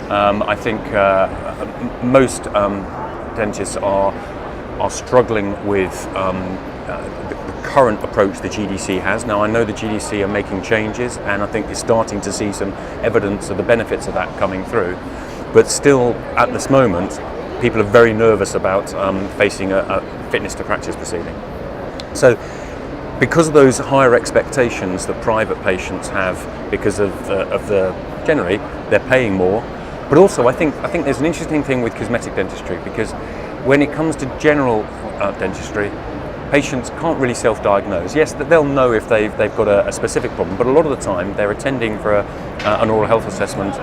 I think most dentists are struggling with the current approach the GDC has. Now, I know the GDC are making changes, and I think you're starting to see some evidence of the benefits of that coming through. But still, at this moment, people are very nervous about facing a fitness to practice proceeding. So, because of those higher expectations that private patients have, because of the generally they're paying more, but also I think there's an interesting thing with cosmetic dentistry, because when it comes to general dentistry, patients can't really self-diagnose. Yes, they'll know if they've got a specific problem, but a lot of the time they're attending for an oral health assessment,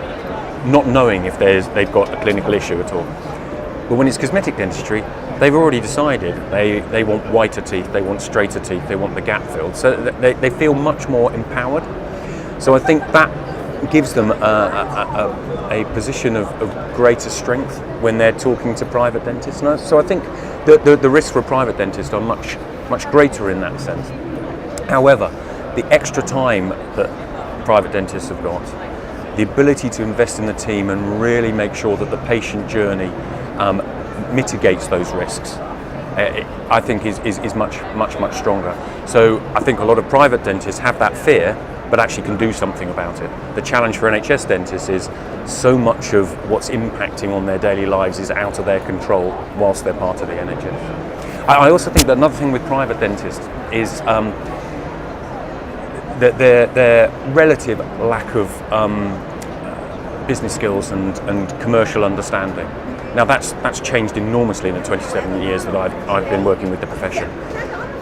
not knowing if they've got a clinical issue at all. But when it's cosmetic dentistry, they've already decided they want whiter teeth, they want straighter teeth, they want the gap filled. So they feel much more empowered. So I think that gives them a position of greater strength when they're talking to private dentists. So I think the risks for a private dentist are much greater in that sense. However, the extra time that private dentists have got, the ability to invest in the team and really make sure that the patient journey mitigates those risks, I think is much stronger. So I think a lot of private dentists have that fear, but actually can do something about it. The challenge for NHS dentists is so much of what's impacting on their daily lives is out of their control whilst they're part of the NHS. I also think that another thing with private dentists is that their relative lack of business skills and commercial understanding. Now that's changed enormously in the 27 years that I've been working with the profession.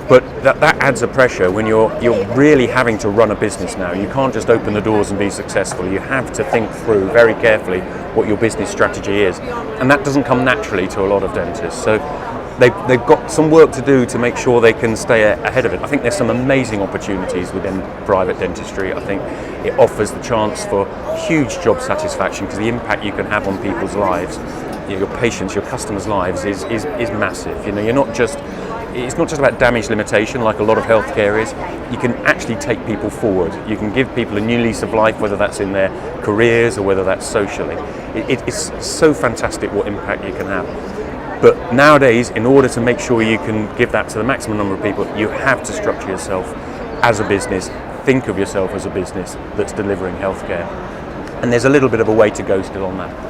But that adds a pressure when you're really having to run a business now. You can't just open the doors and be successful. You have to think through very carefully what your business strategy is. And that doesn't come naturally to a lot of dentists. So they've got some work to do to make sure they can stay ahead of it. I think there's some amazing opportunities within private dentistry. I think it offers the chance for huge job satisfaction, because the impact you can have on people's lives, your patients, your customers' lives is massive. You know, it's not just about damage limitation like a lot of healthcare is. You can actually take people forward. You can give people a new lease of life, whether that's in their careers or whether that's socially. It's so fantastic what impact you can have. But nowadays, in order to make sure you can give that to the maximum number of people, you have to structure yourself as a business, think of yourself as a business that's delivering healthcare. And there's a little bit of a way to go still on that.